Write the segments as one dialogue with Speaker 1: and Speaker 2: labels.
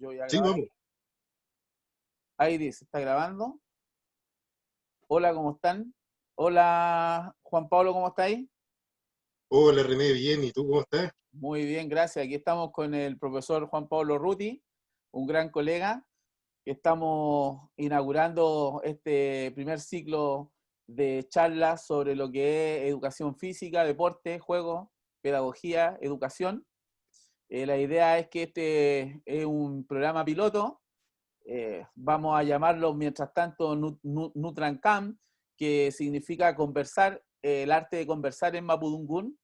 Speaker 1: Yo voy a
Speaker 2: Sí,
Speaker 1: grabar.
Speaker 2: vamos.
Speaker 1: Ahí dice, ¿está grabando? Hola, ¿cómo están? Hola, Juan Pablo, ¿cómo estáis?
Speaker 2: Hola René, bien, ¿y tú cómo estás?
Speaker 1: Muy bien, gracias. Aquí estamos con el profesor Juan Pablo Ruti, un gran colega, que estamos inaugurando este primer ciclo de charlas sobre lo que es educación física, deporte, juego, pedagogía, educación. La idea es que este es un programa piloto. Vamos a llamarlo mientras tanto Nutrancam, que significa conversar, el arte de conversar en Mapudungún,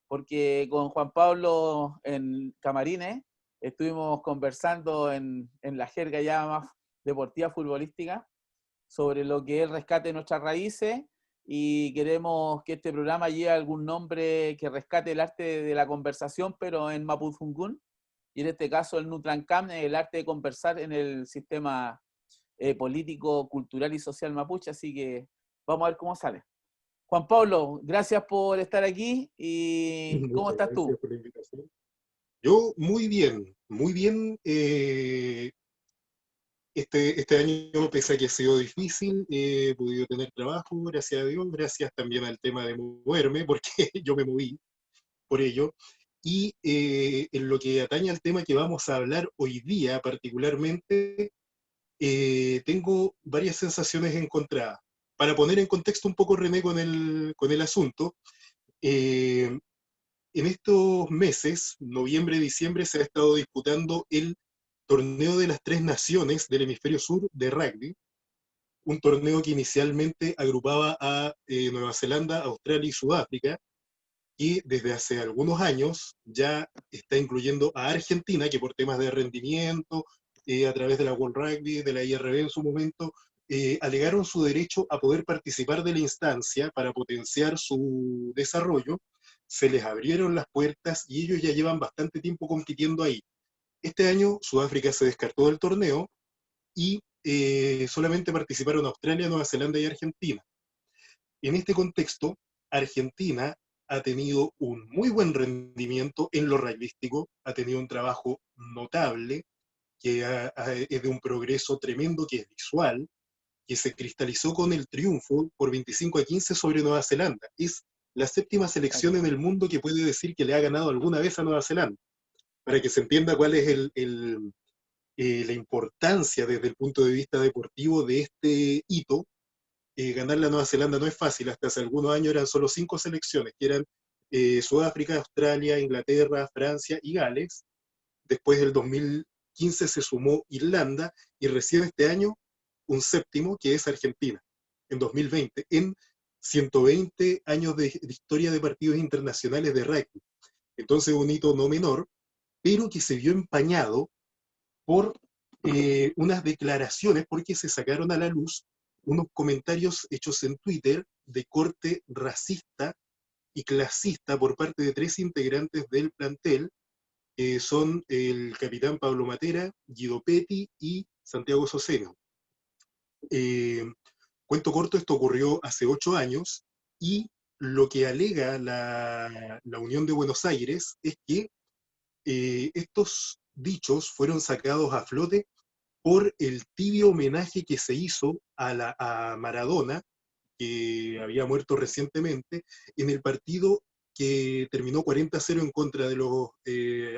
Speaker 1: porque con Juan Pablo en Camarines estuvimos conversando en la jerga ya más deportiva futbolística sobre lo que es el rescate de nuestras raíces, y queremos que este programa lleve algún nombre que rescate el arte de la conversación, pero en Mapudungún, y en este caso el Nutrancam, el arte de conversar en el sistema político, cultural y social mapuche, así que vamos a ver cómo sale. Juan Pablo, gracias por estar aquí, y ¿cómo
Speaker 2: Muchas
Speaker 1: estás tú?
Speaker 2: gracias por la invitación. Yo muy bien, muy bien. Este año, pese a que ha sido difícil, he podido tener trabajo, gracias a Dios, gracias también al tema de moverme, porque yo me moví por ello. Y en lo que atañe al tema que vamos a hablar hoy día particularmente, tengo varias sensaciones encontradas. Para poner en contexto un poco, René, con el asunto, eh, en estos meses, noviembre y diciembre, se ha estado disputando el torneo de las tres naciones del hemisferio sur de rugby, un torneo que inicialmente agrupaba a Nueva Zelanda, Australia y Sudáfrica, y desde hace algunos años ya está incluyendo a Argentina, que por temas de rendimiento, a través de la World Rugby, de la IRB en su momento, alegaron su derecho a poder participar de la instancia para potenciar su desarrollo. Se les abrieron las puertas y ellos ya llevan bastante tiempo compitiendo ahí. Este año Sudáfrica se descartó del torneo y solamente participaron Australia, Nueva Zelanda y Argentina. En este contexto, Argentina ha tenido un muy buen rendimiento en lo rugbyístico, ha tenido un trabajo notable, que es de un progreso tremendo, que es visual, que se cristalizó con el triunfo por 25-15 sobre Nueva Zelanda. Es la séptima selección en el mundo que puede decir que le ha ganado alguna vez a Nueva Zelanda, para que se entienda cuál es la importancia desde el punto de vista deportivo de este hito. Ganarle a Nueva Zelanda no es fácil. Hasta hace algunos años eran solo 5 selecciones, que eran Sudáfrica, Australia, Inglaterra, Francia y Gales. Después del 2015 se sumó Irlanda, y recién este año un séptimo, que es Argentina, en 2020, en 120 años de historia de partidos internacionales de rugby. Entonces un hito no menor, pero que se vio empañado por unas declaraciones, porque se sacaron a la luz unos comentarios hechos en Twitter de corte racista y clasista por parte de tres integrantes del plantel, que son el capitán Pablo Matera, Guido Petti y Santiago Soceno. Eh, Cuento corto, esto ocurrió hace 8 años, y lo que alega la Unión de Buenos Aires es que estos dichos fueron sacados a flote por el tibio homenaje que se hizo a Maradona, que había muerto recientemente, en el partido que terminó 40-0 en contra de los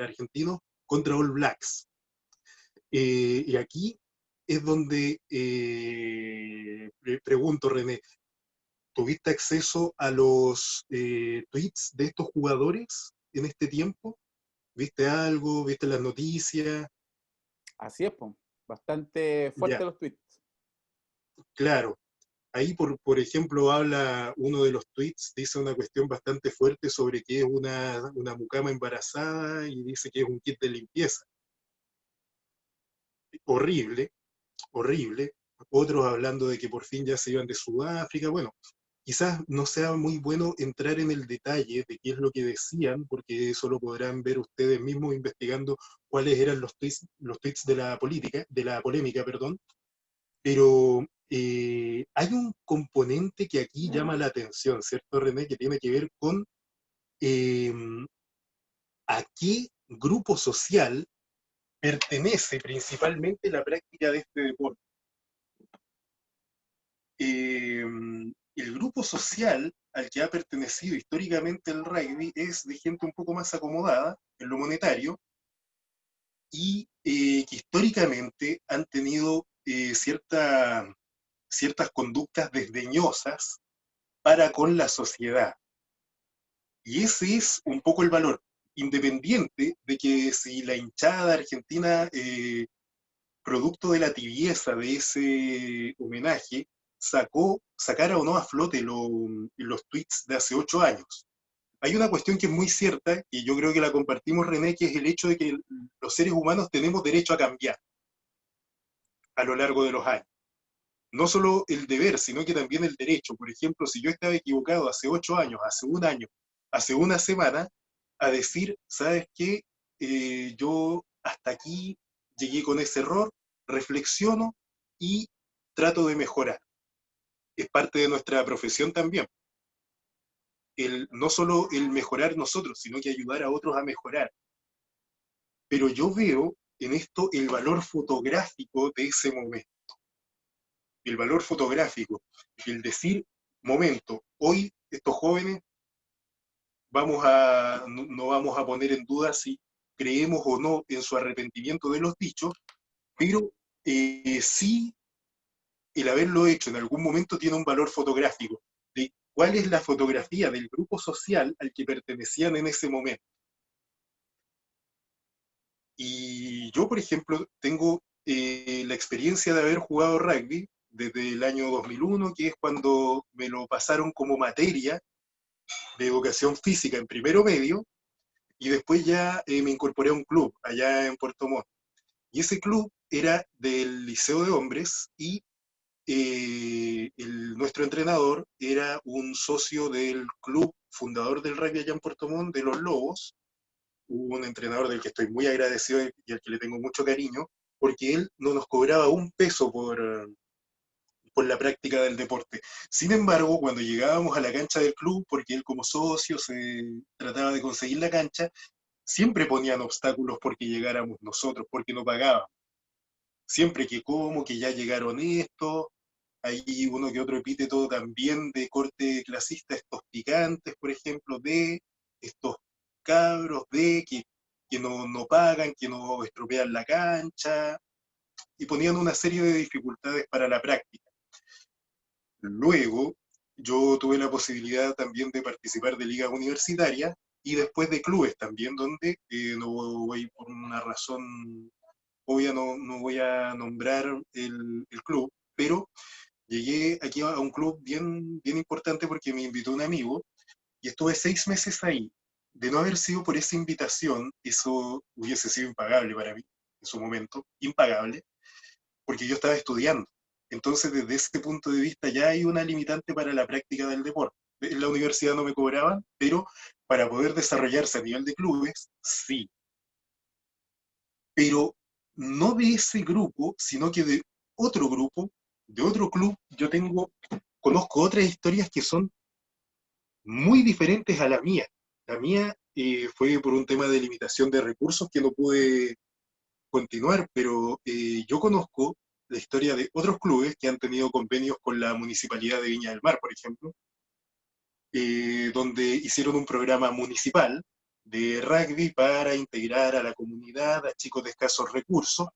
Speaker 2: argentinos contra All Blacks. Y aquí es donde pregunto, René, ¿tuviste acceso a los tweets de estos jugadores en este tiempo? ¿Viste algo? ¿Viste las noticias?
Speaker 1: Así es, pues, bastante fuerte
Speaker 2: Ya,
Speaker 1: los tweets.
Speaker 2: claro. Ahí, por ejemplo, habla uno de los tweets, dice una cuestión bastante fuerte sobre que es una mucama embarazada, y dice que es un kit de limpieza. Horrible, horrible. Otros hablando de que por fin ya se iban de Sudáfrica. Bueno, quizás no sea muy bueno entrar en el detalle de qué es lo que decían, porque eso lo podrán ver ustedes mismos investigando cuáles eran los tweets de la política, de la polémica, perdón. Pero hay un componente que aquí llama la atención, ¿cierto, René? Que tiene que ver con eh, a qué grupo social pertenece principalmente la práctica de este deporte. El grupo social al que ha pertenecido históricamente el rugby es de gente un poco más acomodada en lo monetario y que históricamente han tenido ciertas conductas desdeñosas para con la sociedad. Y ese es un poco el valor, independiente de que si la hinchada argentina, producto de la tibieza de ese homenaje, sacara o no a flote los tweets de hace 8 años. Hay una cuestión que es muy cierta, y yo creo que la compartimos, René, que es el hecho de que los seres humanos tenemos derecho a cambiar a lo largo de los años. No solo el deber, sino que también el derecho. Por ejemplo, si yo estaba equivocado hace 8 años, hace un año, hace una semana, a decir, ¿sabes qué? Yo hasta aquí llegué con ese error, reflexiono y trato de mejorar. Es parte de nuestra profesión también. No solo el mejorar nosotros, sino que ayudar a otros a mejorar. Pero yo veo en esto el valor fotográfico de ese momento. El valor fotográfico, el decir, momento, hoy estos jóvenes no vamos a poner en duda si creemos o no en su arrepentimiento de los dichos, pero sí el haberlo hecho en algún momento tiene un valor fotográfico, de cuál es la fotografía del grupo social al que pertenecían en ese momento. Y yo, por ejemplo, tengo la experiencia de haber jugado rugby desde el año 2001, que es cuando me lo pasaron como materia de educación física en primero medio, y después ya me incorporé a un club allá en Puerto Montt. Y ese club era del Liceo de Hombres y nuestro entrenador era un socio del club fundador del rugby allá en Puerto Montt, de los Lobos, un entrenador del que estoy muy agradecido y al que le tengo mucho cariño, porque él no nos cobraba un peso por la práctica del deporte. Sin embargo, cuando llegábamos a la cancha del club, porque él como socio se trataba de conseguir la cancha, siempre ponían obstáculos porque llegáramos nosotros, porque no pagaban. Siempre que como, que ya llegaron estos, hay uno que otro epíteto también de corte clasista, estos picantes, por ejemplo, de estos cabros que no pagan, que no estropean la cancha, y ponían una serie de dificultades para la práctica. Luego, yo tuve la posibilidad también de participar de ligas universitarias y después de clubes también, donde no voy por una razón obvia, no voy a nombrar el club, pero llegué aquí a un club bien, bien importante porque me invitó un amigo y estuve 6 meses ahí. De no haber sido por esa invitación, eso hubiese sido impagable para mí en su momento, impagable, porque yo estaba estudiando. Entonces, desde ese punto de vista, ya hay una limitante para la práctica del deporte. En la universidad no me cobraban, pero para poder desarrollarse a nivel de clubes, sí. Pero no de ese grupo, sino que de otro grupo, de otro club, conozco otras historias que son muy diferentes a la mía. La mía fue por un tema de limitación de recursos que no pude continuar, pero yo conozco la historia de otros clubes que han tenido convenios con la Municipalidad de Viña del Mar, por ejemplo, donde hicieron un programa municipal de rugby para integrar a la comunidad, a chicos de escasos recursos,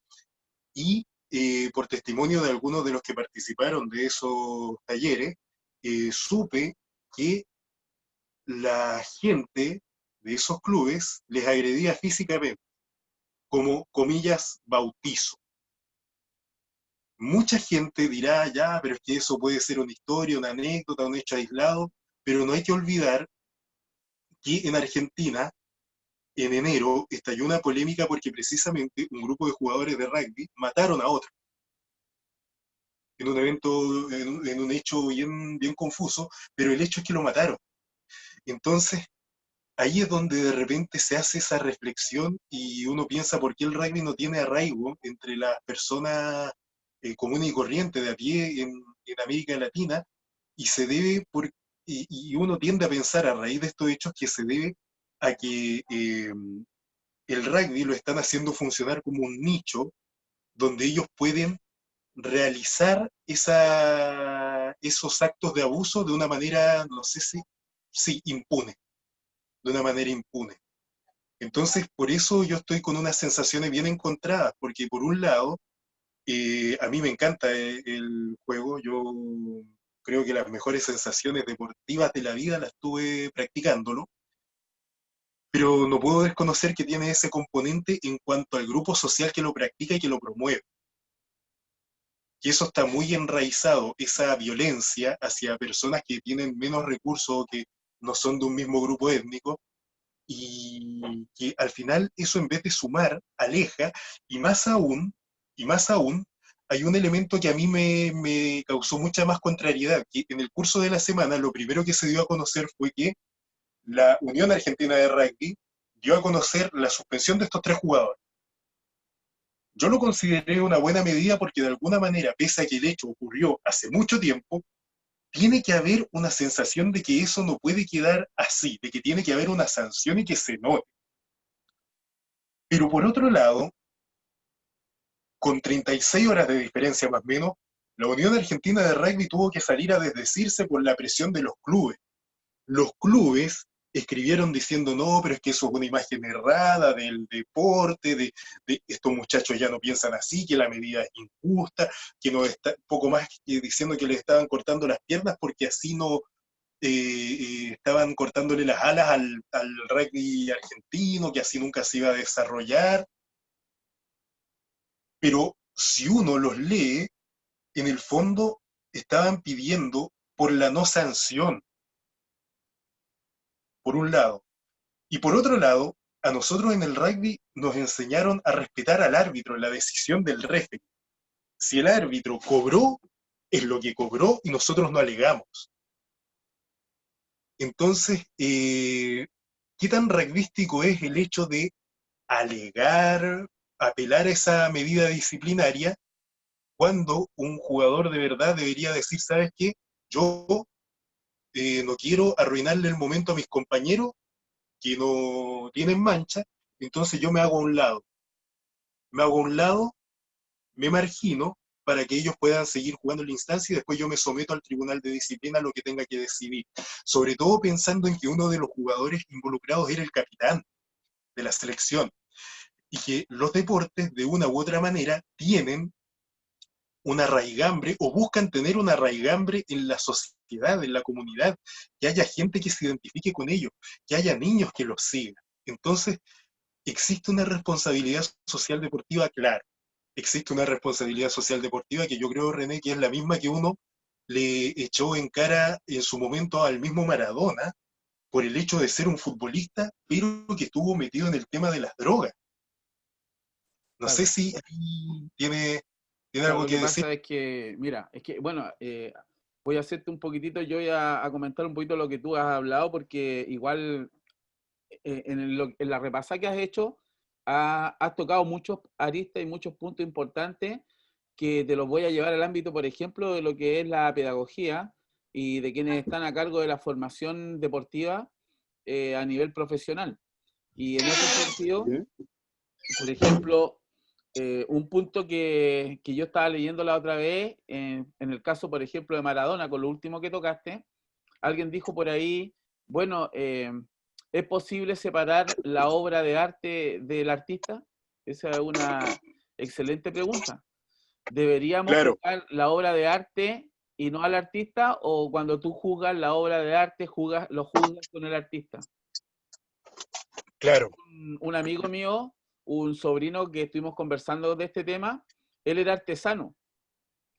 Speaker 2: y por testimonio de algunos de los que participaron de esos talleres, supe que la gente de esos clubes les agredía físicamente, como comillas, bautizo. Mucha gente dirá, ya, pero es que eso puede ser una historia, una anécdota, un hecho aislado, pero no hay que olvidar que en Argentina, en enero, estalló una polémica porque precisamente un grupo de jugadores de rugby mataron a otro en un evento, en un hecho bien, bien confuso, pero el hecho es que lo mataron. Entonces, ahí es donde de repente se hace esa reflexión y uno piensa por qué el rugby no tiene arraigo entre las personas comunes y corrientes de a pie en América Latina, y se debe y uno tiende a pensar a raíz de estos hechos que se debe a que el rugby lo están haciendo funcionar como un nicho donde ellos pueden realizar esos actos de abuso de una manera, no sé si impune, de una manera impune. Entonces, por eso yo estoy con unas sensaciones bien encontradas, porque por un lado, a mí me encanta el juego, yo creo que las mejores sensaciones deportivas de la vida las tuve practicándolo, pero no puedo desconocer que tiene ese componente en cuanto al grupo social que lo practica y que lo promueve. Y eso está muy enraizado, esa violencia hacia personas que tienen menos recursos o que no son de un mismo grupo étnico, y que al final eso en vez de sumar, aleja, y más aún, hay un elemento que a mí me causó mucha más contrariedad, que en el curso de la semana lo primero que se dio a conocer fue que la Unión Argentina de Rugby dio a conocer la suspensión de estos 3 jugadores. Yo lo consideré una buena medida porque de alguna manera, pese a que el hecho ocurrió hace mucho tiempo, tiene que haber una sensación de que eso no puede quedar así, de que tiene que haber una sanción y que se note. Pero por otro lado, con 36 horas de diferencia más o menos, la Unión Argentina de Rugby tuvo que salir a desdecirse por la presión de los clubes. Los clubes escribieron diciendo, no, pero es que eso es una imagen errada del deporte, de estos muchachos ya no piensan así, que la medida es injusta, que no está, poco más que diciendo que les estaban cortando las piernas porque así no estaban cortándole las alas al rugby argentino, que así nunca se iba a desarrollar. Pero si uno los lee, en el fondo estaban pidiendo por la no sanción, por un lado. Y por otro lado, a nosotros en el rugby nos enseñaron a respetar al árbitro, la decisión del referee. Si el árbitro cobró, es lo que cobró y nosotros no alegamos. Entonces, ¿qué tan rugbyístico es el hecho de alegar, apelar a esa medida disciplinaria cuando un jugador de verdad debería decir, ¿sabes qué? Yo no quiero arruinarle el momento a mis compañeros que no tienen mancha, entonces yo me hago a un lado, me margino para que ellos puedan seguir jugando en la instancia y después yo me someto al tribunal de disciplina a lo que tenga que decidir. Sobre todo pensando en que uno de los jugadores involucrados era el capitán de la selección y que los deportes de una u otra manera tienen una raigambre o buscan tener una raigambre en la sociedad, en la comunidad, que haya gente que se identifique con ellos, que haya niños que los sigan. Entonces, existe una responsabilidad social deportiva, claro. Existe una responsabilidad social deportiva que yo creo, René, que es la misma que uno le echó en cara en su momento al mismo Maradona por el hecho de ser un futbolista, pero que estuvo metido en el tema de las drogas. No sé
Speaker 1: Claro.
Speaker 2: si tiene
Speaker 1: Claro,
Speaker 2: algo
Speaker 1: lo que
Speaker 2: que decir.
Speaker 1: pasa es que, mira, es que, bueno, voy a hacerte un poquitito, yo voy a comentar un poquito lo que tú has hablado, porque igual en la repasada que has hecho, has tocado muchos aristas y muchos puntos importantes que te los voy a llevar al ámbito, por ejemplo, de lo que es la pedagogía y de quienes están a cargo de la formación deportiva a nivel profesional. Y en ese sentido, por ejemplo, un punto que yo estaba leyendo la otra vez, en el caso, por ejemplo, de Maradona, con lo último que tocaste, alguien dijo por ahí, bueno, ¿es posible separar la obra de arte del artista? Esa es una excelente pregunta. ¿Deberíamos
Speaker 2: Claro,
Speaker 1: juzgar la obra de arte y no al artista? ¿O cuando tú juzgas la obra de arte, lo juzgas con el artista?
Speaker 2: claro.
Speaker 1: Un amigo mío, un sobrino que estuvimos conversando de este tema, él era artesano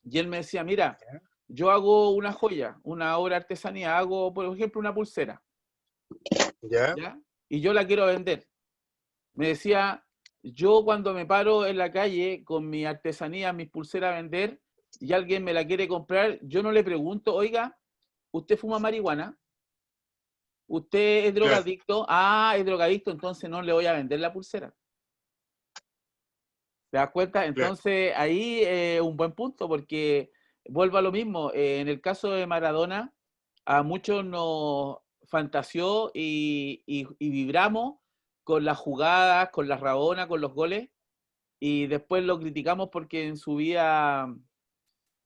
Speaker 1: y él me decía, mira, yo hago una joya, una obra de artesanía, hago, por ejemplo, una pulsera,
Speaker 2: ¿Ya?
Speaker 1: ¿ya? Y yo la quiero vender. Me decía, yo cuando me paro en la calle con mi artesanía, mis pulseras a vender, y alguien me la quiere comprar, yo no le pregunto, oiga, ¿usted fuma marihuana? ¿Usted es
Speaker 2: Claro,
Speaker 1: drogadicto? Ah, es drogadicto, entonces no le voy a vender la pulsera. ¿Te das cuenta?
Speaker 2: claro.
Speaker 1: Entonces ahí un buen punto, porque vuelvo a lo mismo. En el caso de Maradona, a muchos nos fantaseó y vibramos con las jugadas, con las rabonas, con los goles, y después lo criticamos porque en su vida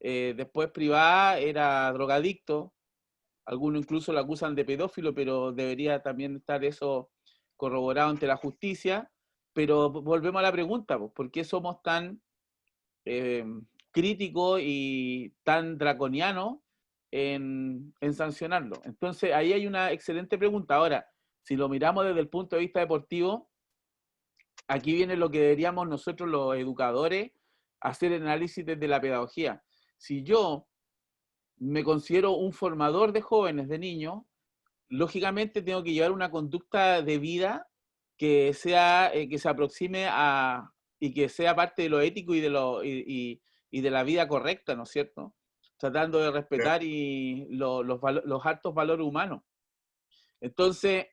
Speaker 1: después privada era drogadicto, algunos incluso lo acusan de pedófilo, pero debería también estar eso corroborado ante la justicia. Pero volvemos a la pregunta, pues, ¿por qué somos tan eh, críticos y tan draconianos en sancionarlo? Entonces, ahí hay una excelente pregunta. Ahora, si lo miramos desde el punto de vista deportivo, aquí viene lo que deberíamos nosotros los educadores hacer el análisis desde la pedagogía. Si yo me considero un formador de jóvenes, de niños, lógicamente tengo que llevar una conducta de vida que se aproxime a y que sea parte de lo ético y de la vida correcta, ¿no es cierto? Tratando de
Speaker 2: Claro,
Speaker 1: respetar los altos valores humanos. Entonces,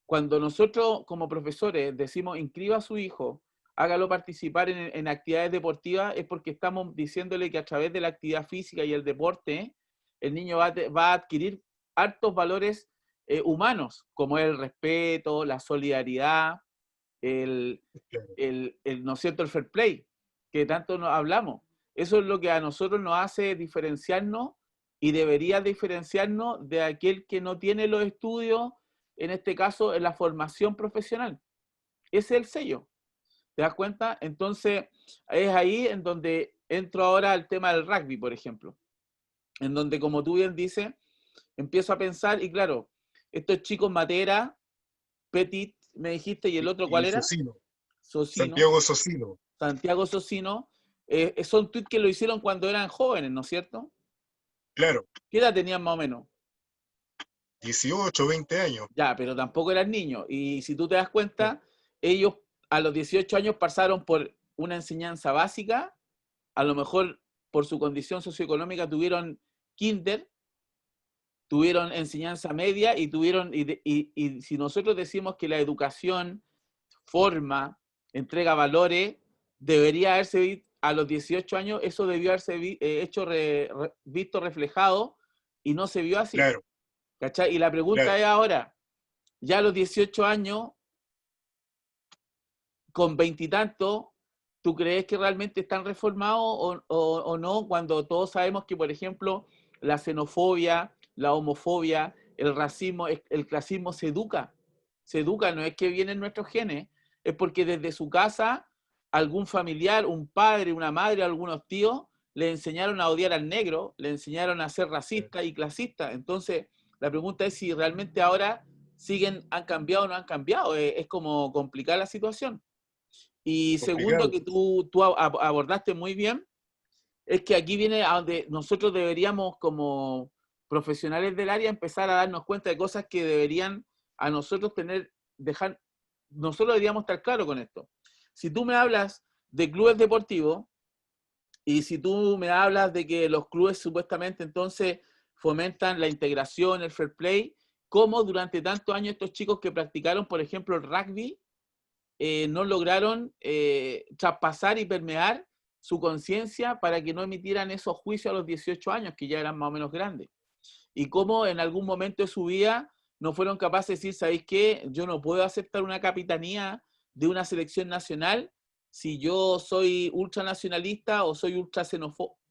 Speaker 1: cuando nosotros como profesores decimos inscriba a su hijo, hágalo participar en actividades deportivas, es porque estamos diciéndole que a través de la actividad física y el deporte, el niño va a adquirir altos valores humanos, como el respeto, la solidaridad, el,
Speaker 2: claro,
Speaker 1: ¿no es cierto?, el fair play, que tanto nos hablamos. Eso es lo que a nosotros nos hace diferenciarnos y debería diferenciarnos de aquel que no tiene los estudios, en este caso, en la formación profesional. Ese es el sello. ¿Te das cuenta? Entonces, es ahí en donde entro ahora al tema del rugby, por ejemplo, en donde, como tú bien dices, empiezo a pensar, y claro, estos chicos Matera, Petit, me dijiste, y el otro, ¿cuál
Speaker 2: y
Speaker 1: era?
Speaker 2: Socino,
Speaker 1: Socino,
Speaker 2: Santiago Socino,
Speaker 1: Santiago Socino, son tweets que lo hicieron cuando eran jóvenes, ¿no es cierto?
Speaker 2: claro,
Speaker 1: ¿Qué edad tenían más o menos?
Speaker 2: 18, 20 años,
Speaker 1: Ya, pero tampoco eran niños. Y si tú te das cuenta, ellos a los 18 años pasaron por una enseñanza básica, a lo mejor por su condición socioeconómica tuvieron kinder, tuvieron enseñanza media y si nosotros decimos que la educación forma, entrega valores, debería haberse a los 18 años, eso debió haberse visto reflejado y no se vio así.
Speaker 2: claro,
Speaker 1: ¿Cachai? Y la pregunta
Speaker 2: claro,
Speaker 1: es ahora, ya a los 18 años, con veintitantos, ¿tú crees que realmente están reformados o no? Cuando todos sabemos que, por ejemplo, la xenofobia, la homofobia, el racismo, el clasismo se educa, no es que vienen nuestros genes, es porque desde su casa algún familiar, un padre, una madre, algunos tíos, le enseñaron a odiar al negro, le enseñaron a ser racista y clasista. Entonces, la pregunta es si realmente ahora han cambiado o no han cambiado. Es como complicar la situación. Y segundo,
Speaker 2: complicado.
Speaker 1: que tú abordaste muy bien, es que aquí viene a donde nosotros deberíamos, como profesionales del área, empezar a darnos cuenta de cosas que deberían a nosotros nosotros deberíamos estar claros con esto. Si tú me hablas de clubes deportivos y si tú me hablas de que los clubes supuestamente entonces fomentan la integración, el fair play, ¿cómo durante tantos años estos chicos que practicaron, por ejemplo, el rugby, no lograron traspasar y permear su conciencia para que no emitieran esos juicios a los 18 años, que ya eran más o menos grandes? Y cómo en algún momento de su vida no fueron capaces de decir, ¿sabéis qué? Yo no puedo aceptar una capitanía de una selección nacional si yo soy ultranacionalista o soy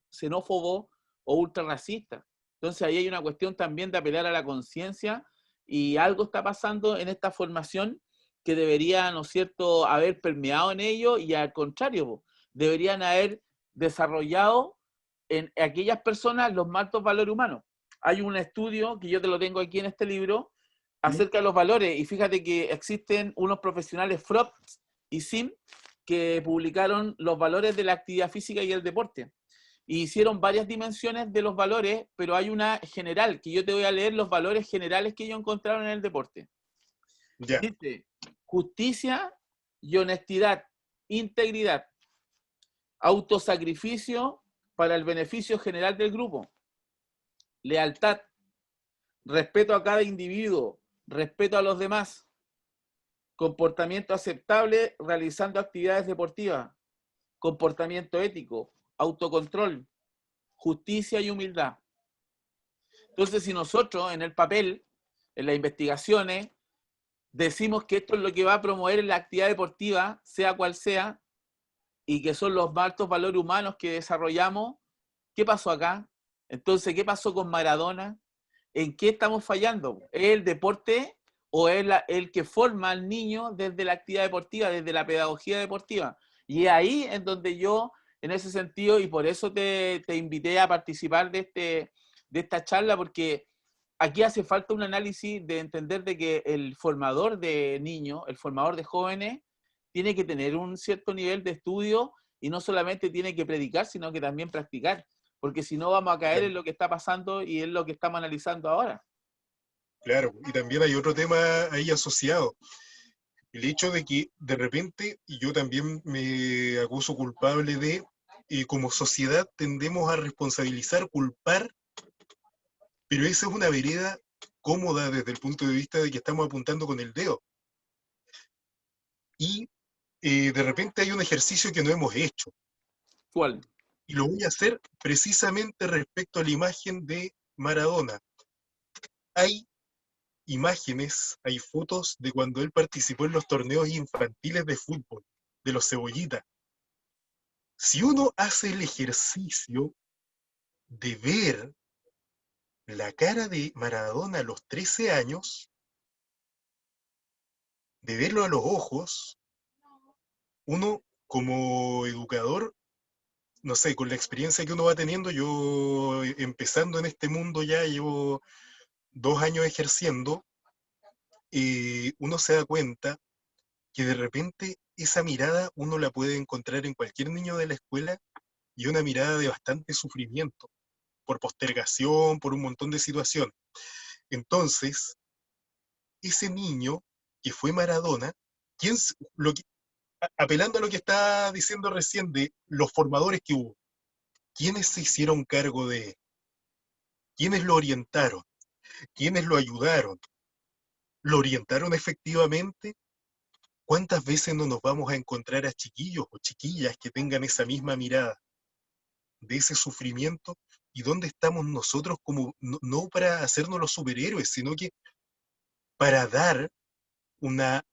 Speaker 1: xenófobo o ultra racista. Entonces ahí hay una cuestión también de apelar a la conciencia y algo está pasando en esta formación que debería, ¿no es cierto?, haber permeado en ello y al contrario, deberían haber desarrollado en aquellas personas los más altos valores humanos. Hay un estudio que yo te lo tengo aquí en este libro
Speaker 2: ¿Mm?
Speaker 1: acerca de los valores y fíjate que existen unos profesionales Frost y Sim que publicaron los valores de la actividad física y el deporte. Y hicieron varias dimensiones de los valores, pero hay una general, que yo te voy a leer los valores generales que ellos encontraron en el deporte.
Speaker 2: Ya,
Speaker 1: Dice, justicia y honestidad, integridad, autosacrificio para el beneficio general del grupo, lealtad, respeto a cada individuo, respeto a los demás, comportamiento aceptable realizando actividades deportivas, comportamiento ético, autocontrol, justicia y humildad. Entonces, si nosotros en el papel, en las investigaciones, decimos que esto es lo que va a promover en la actividad deportiva, sea cual sea, y que son los altos valores humanos que desarrollamos. ¿Qué pasó acá? Entonces, ¿qué pasó con Maradona? ¿En qué estamos fallando? ¿Es el deporte o es el que forma al niño desde la actividad deportiva, desde la pedagogía deportiva? Y es ahí en donde yo, en ese sentido, y por eso te invité a participar de esta charla, porque aquí hace falta un análisis de entender de que el formador de niños, el formador de jóvenes, tiene que tener un cierto nivel de estudio y no solamente tiene que predicar, sino que también practicar, porque si no vamos a caer en lo que está pasando y en lo que estamos analizando ahora.
Speaker 2: Claro, y también hay otro tema ahí asociado. El hecho de que de repente, y yo también me acuso culpable de, como sociedad tendemos a responsabilizar, culpar, pero esa es una vereda cómoda desde el punto de vista de que estamos apuntando con el dedo. Y de repente hay un ejercicio que no hemos hecho.
Speaker 1: ¿Cuál?
Speaker 2: Y lo voy a hacer precisamente respecto a la imagen de Maradona. Hay imágenes, hay fotos de cuando él participó en los torneos infantiles de fútbol, de los cebollitas. Si uno hace el ejercicio de ver la cara de Maradona a los 13 años, de verlo a los ojos, uno como educador, no sé, con la experiencia que uno va teniendo, yo empezando en este mundo ya llevo 2 años ejerciendo, uno se da cuenta que de repente esa mirada uno la puede encontrar en cualquier niño de la escuela y una mirada de bastante sufrimiento, por postergación, por un montón de situaciones. Entonces, ese niño que fue Maradona, ¿quién, lo que, apelando a lo que está diciendo recién de los formadores que hubo, ¿quiénes se hicieron cargo de él? ¿Quiénes lo orientaron? ¿Quiénes lo ayudaron? ¿Lo orientaron efectivamente? ¿Cuántas veces no nos vamos a encontrar a chiquillos o chiquillas que tengan esa misma mirada de ese sufrimiento? ¿Y dónde estamos nosotros como, no, no para hacernos los superhéroes, sino que para dar una,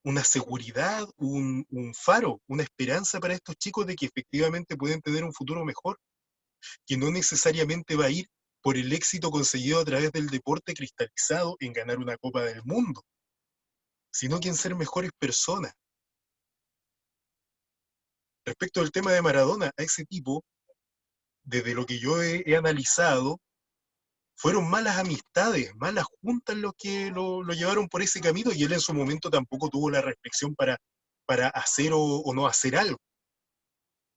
Speaker 2: una seguridad, un faro, una esperanza para estos chicos de que efectivamente pueden tener un futuro mejor, que no necesariamente va a ir por el éxito conseguido a través del deporte cristalizado en ganar una Copa del Mundo, sino que en ser mejores personas. Respecto al tema de Maradona, a ese tipo, desde lo que yo he analizado, fueron malas amistades, malas juntas los que lo llevaron por ese camino y él en su momento tampoco tuvo la reflexión para hacer o no hacer algo.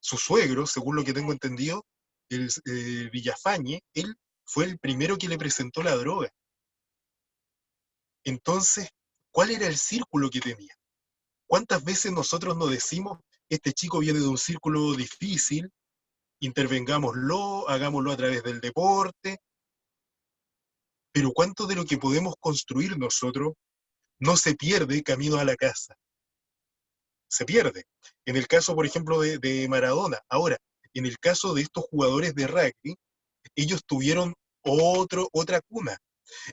Speaker 2: Su suegro, según lo que tengo entendido, el Villafañe, él fue el primero que le presentó la droga. Entonces, ¿cuál era el círculo que tenía? ¿Cuántas veces nosotros nos decimos, este chico viene de un círculo difícil, intervengámoslo, hagámoslo a través del deporte, pero cuánto de lo que podemos construir nosotros no se pierde camino a la casa? Se pierde. En el caso, por ejemplo, de Maradona. Ahora, en el caso de estos jugadores de rugby, ellos tuvieron otra cuna.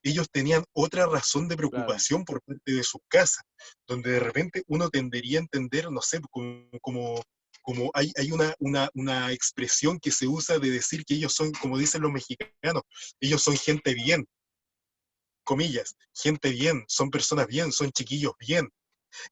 Speaker 2: Ellos tenían otra razón de
Speaker 1: Claro.
Speaker 2: preocupación por parte de sus casas, donde de repente uno tendería a entender, no sé, como hay una expresión que se usa de decir que ellos son, como dicen los mexicanos, ellos son gente bien, comillas, gente bien, son personas bien, son chiquillos bien,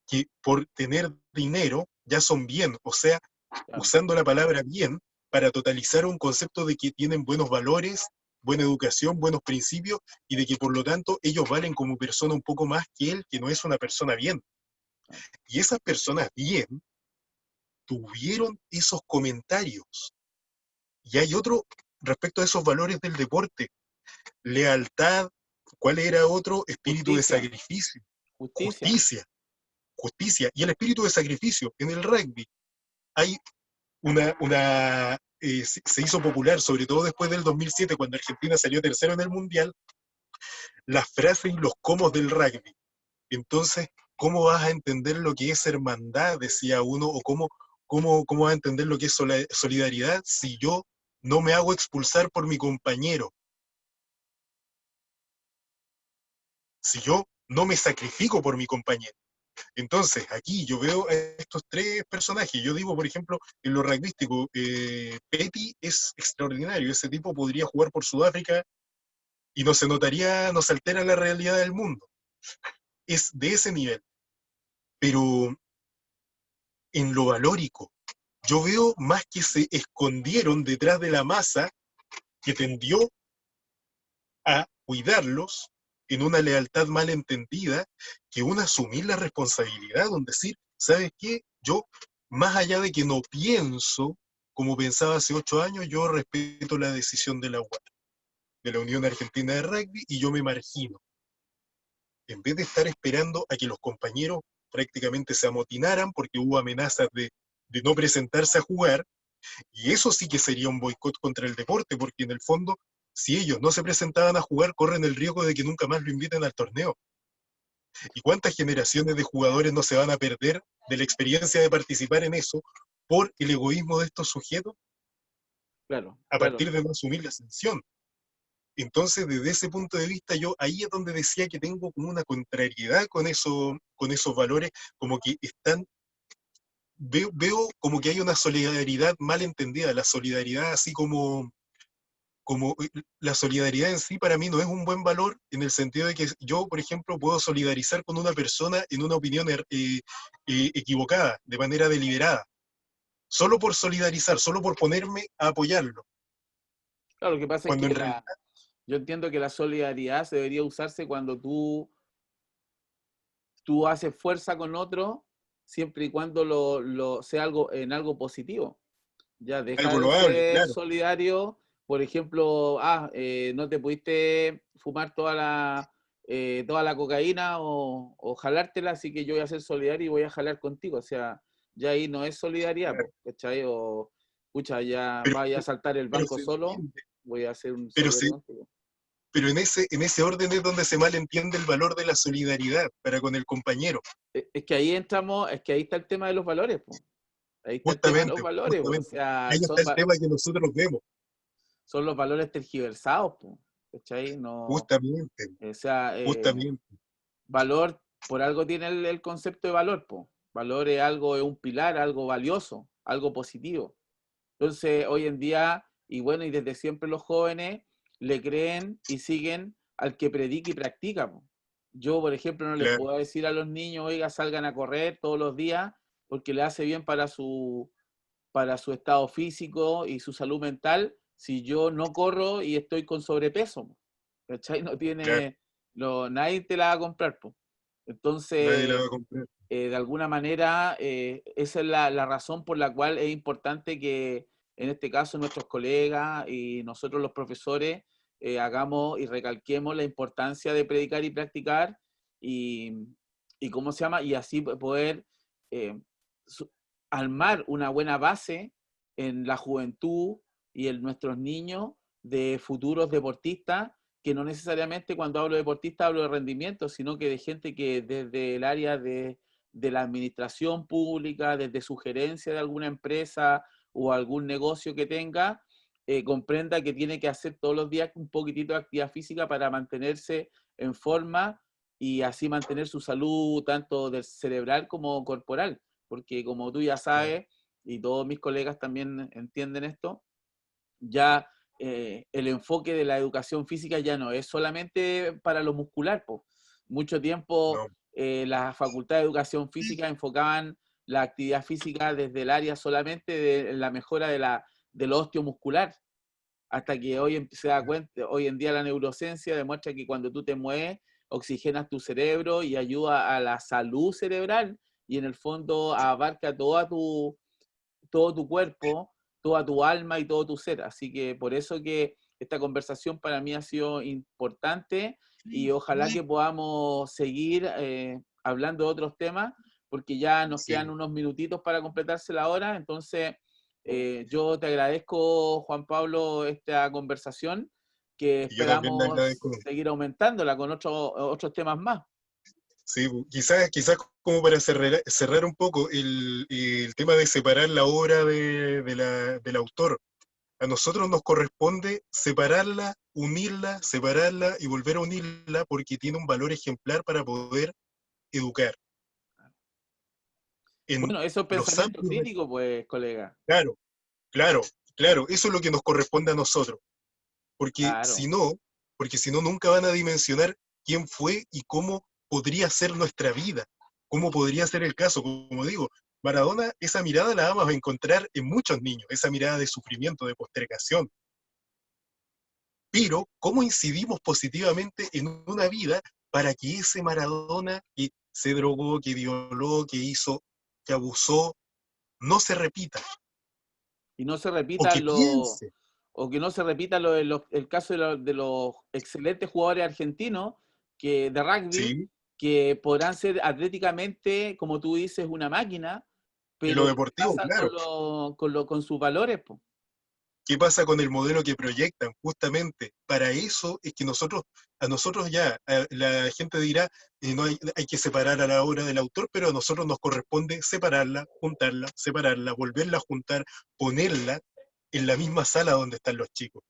Speaker 2: que por tener dinero ya son bien, o sea,
Speaker 1: Claro.
Speaker 2: usando la palabra bien para totalizar un concepto de que tienen buenos valores, buena educación, buenos principios, y de que por lo tanto ellos valen como persona un poco más que él, que no es una persona bien. Y esas personas bien tuvieron esos comentarios. Y hay otro respecto a esos valores del deporte, lealtad, ¿cuál era otro? Espíritu de
Speaker 1: Justicia,
Speaker 2: sacrificio,
Speaker 1: justicia.
Speaker 2: justicia, justicia. Y el espíritu de sacrificio en el rugby hay se hizo popular, sobre todo después del 2007, cuando Argentina salió tercero en el Mundial, las frases y los comos del rugby. Entonces, ¿cómo vas a entender lo que es hermandad, decía uno, o cómo vas a entender lo que es solidaridad si yo no me hago expulsar por mi compañero? Si yo no me sacrifico por mi compañero. Entonces, aquí yo veo a estos tres personajes. Yo digo, por ejemplo, en lo rugbyístico, Petty es extraordinario. Ese tipo podría jugar por Sudáfrica y no se notaría, no se altera la realidad del mundo. Es de ese nivel. Pero en lo valórico, yo veo más que se escondieron detrás de la masa que tendió a cuidarlos en una lealtad mal entendida, que un asumir la responsabilidad, un decir, ¿sabes qué? Yo, más allá de que no pienso como pensaba hace 8 años, yo respeto la decisión de la UAR, de la Unión Argentina de Rugby, y yo me margino. En vez de estar esperando a que los compañeros prácticamente se amotinaran porque hubo amenazas de no presentarse a jugar, y eso sí que sería un boicot contra el deporte, porque en el fondo, si ellos no se presentaban a jugar, corren el riesgo de que nunca más lo inviten al torneo. ¿Y cuántas generaciones de jugadores no se van a perder de la experiencia de participar en eso por el egoísmo de estos sujetos
Speaker 1: Claro,
Speaker 2: a
Speaker 1: claro.
Speaker 2: partir de no asumir la sanción? Entonces, desde ese punto de vista, yo ahí es donde decía que tengo como una contrariedad con esos valores, como que están, veo como que hay una solidaridad mal entendida, la solidaridad así como la solidaridad en sí para mí no es un buen valor en el sentido de que yo, por ejemplo, puedo solidarizar con una persona en una opinión equivocada, de manera deliberada, solo por solidarizar, solo por ponerme a apoyarlo,
Speaker 1: Claro, lo que pasa es
Speaker 2: cuando en
Speaker 1: que
Speaker 2: realidad,
Speaker 1: yo entiendo que la solidaridad se debería usarse cuando tú haces fuerza con otro, siempre y cuando sea algo, en algo positivo. Ya deja
Speaker 2: algo
Speaker 1: de
Speaker 2: loable,
Speaker 1: ser
Speaker 2: claro,
Speaker 1: solidario, por ejemplo, no te pudiste fumar toda la cocaína o jalártela, así que yo voy a ser solidario y voy a jalar contigo. O sea, ya ahí no es solidaridad,
Speaker 2: claro.
Speaker 1: po, ¿cachai? O, pucha, ya
Speaker 2: Pero,
Speaker 1: vaya a saltar el
Speaker 2: pero
Speaker 1: banco
Speaker 2: se
Speaker 1: solo,
Speaker 2: entiende,
Speaker 1: voy a ser un
Speaker 2: pero,
Speaker 1: solidario contigo.
Speaker 2: pero en ese orden es donde se malentiende el valor de la solidaridad para con el compañero.
Speaker 1: Es que ahí entramos, es que ahí está el tema de los valores, po. Ahí está el tema de los
Speaker 2: Justamente,
Speaker 1: valores, po. O
Speaker 2: justamente.
Speaker 1: sea,
Speaker 2: Ahí está el tema que nosotros vemos,
Speaker 1: son los valores tergiversados, po, ¿cachai? No,
Speaker 2: justamente,
Speaker 1: o sea,
Speaker 2: justamente.
Speaker 1: valor, por algo tiene el concepto de valor, po. Valor es algo, es un pilar, algo valioso, algo positivo. Entonces, hoy en día, y bueno, y desde siempre los jóvenes le creen y siguen al que predica y practica, po. Yo, por ejemplo, no les
Speaker 2: Claro,
Speaker 1: puedo decir a los niños, oiga, salgan a correr todos los días, porque le hace bien para su estado físico y su salud mental, si yo no corro y estoy con sobrepeso, po. ¿Cachai? No
Speaker 2: claro.
Speaker 1: tiene, nadie te la va a comprar, po.
Speaker 2: Nadie la
Speaker 1: Entonces,
Speaker 2: va a comprar.
Speaker 1: de alguna manera, esa es la razón por la cual es importante que, en este caso, nuestros colegas y nosotros los profesores hagamos y recalquemos la importancia de predicar y practicar y, y ¿cómo se llama? Y así poder eh, su- armar una buena base en la juventud y en nuestros niños de futuros deportistas, que no necesariamente cuando hablo de deportista hablo de rendimiento, sino que de gente que desde el área de la administración pública, desde sugerencia de alguna empresa o algún negocio que tenga, comprenda que tiene que hacer todos los días un poquitito de actividad física para mantenerse en forma y así mantener su salud tanto del cerebral como corporal, porque como tú ya
Speaker 2: Claro,
Speaker 1: sabes, y todos mis colegas también entienden esto, ya el enfoque de la educación física ya no es solamente para lo muscular, po. Mucho tiempo
Speaker 2: no,
Speaker 1: la Facultad de Educación Física enfocaban la actividad física desde el área solamente de la mejora del osteomuscular, hasta que se da
Speaker 2: claro,
Speaker 1: cuenta, hoy en día la neurociencia demuestra que cuando tú te mueves, oxigenas tu cerebro y ayuda a la salud cerebral y en el fondo abarca todo tu cuerpo, toda tu alma y todo tu ser. Así que por eso que esta conversación para mí ha sido importante y ojalá que podamos seguir hablando de otros temas, porque ya nos quedan
Speaker 2: sí.
Speaker 1: unos minutitos para completarse la hora. Entonces, yo te agradezco, Juan Pablo, esta conversación, que
Speaker 2: Y yo también le
Speaker 1: esperamos
Speaker 2: agradezco.
Speaker 1: seguir aumentándola con otros temas más.
Speaker 2: Sí, quizás como para cerrar un poco el tema de separar la obra del autor. A nosotros nos corresponde separarla y volver a unirla porque tiene un valor ejemplar para poder educar. En
Speaker 1: Bueno, eso es
Speaker 2: los
Speaker 1: pensamiento
Speaker 2: ámbitos,
Speaker 1: crítico, pues, colega.
Speaker 2: claro, claro, claro, eso es lo que nos corresponde a nosotros, porque
Speaker 1: Claro.
Speaker 2: si no, nunca van a dimensionar quién fue y cómo podría ser nuestra vida, cómo podría ser el caso. Como digo, Maradona, esa mirada la vamos a encontrar en muchos niños, esa mirada de sufrimiento, de postergación, pero cómo incidimos positivamente en una vida para que ese Maradona que se drogó, que violó, que hizo, que abusó, no se repita,
Speaker 1: Y no se
Speaker 2: o
Speaker 1: repita
Speaker 2: que piense,
Speaker 1: o que no se repita el caso de los excelentes jugadores argentinos de rugby,
Speaker 2: ¿sí?
Speaker 1: que podrán ser atléticamente, como tú dices, una máquina,
Speaker 2: En lo
Speaker 1: pero ¿qué
Speaker 2: deportivo,
Speaker 1: pasa
Speaker 2: claro.
Speaker 1: con sus valores, po?
Speaker 2: ¿Qué pasa con el modelo que proyectan? Justamente para eso es que a nosotros ya, la gente dirá, no hay que separar a la obra del autor, pero a nosotros nos corresponde separarla, volverla a juntar, ponerla en la misma sala donde están los chicos,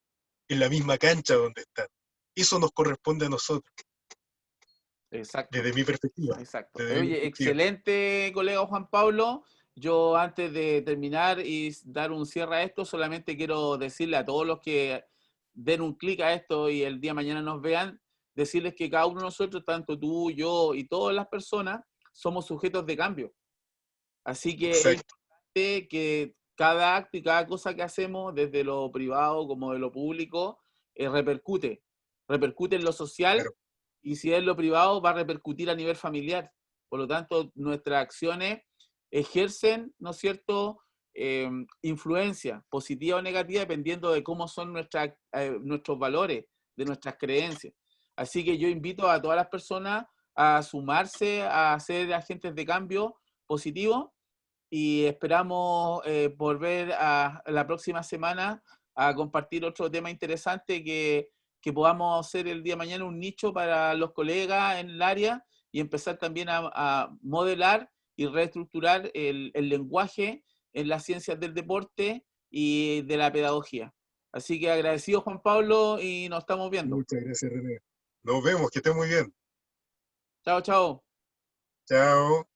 Speaker 2: en la misma cancha donde están. Eso nos corresponde a nosotros,
Speaker 1: Exacto.
Speaker 2: desde mi perspectiva.
Speaker 1: Exacto.
Speaker 2: Desde mi
Speaker 1: Oye,
Speaker 2: perspectiva.
Speaker 1: excelente, colega Juan Pablo. Yo antes de terminar y dar un cierre a esto, solamente quiero decirle a todos los que den un clic a esto y el día de mañana nos vean, decirles que cada uno de nosotros, tanto tú, yo y todas las personas, somos sujetos de cambio. Así que es
Speaker 2: Exacto,
Speaker 1: importante que cada acto y cada cosa que hacemos, desde lo privado como de lo público, repercute. Repercute en lo social
Speaker 2: claro,
Speaker 1: y si es lo privado va a repercutir a nivel familiar. Por lo tanto, nuestras acciones ejercen, ¿no es cierto?, influencia positiva o negativa dependiendo de cómo son nuestros valores, de nuestras creencias. Así que yo invito a todas las personas a sumarse, a ser agentes de cambio positivo y esperamos volver a la próxima semana a compartir otro tema interesante que podamos hacer el día de mañana un nicho para los colegas en el área y empezar también a modelar y reestructurar el lenguaje en las ciencias del deporte y de la pedagogía. Así que agradecido Juan Pablo y nos estamos viendo.
Speaker 2: muchas gracias, René. Nos vemos, que esté muy bien.
Speaker 1: Chao, chao.
Speaker 2: Chao.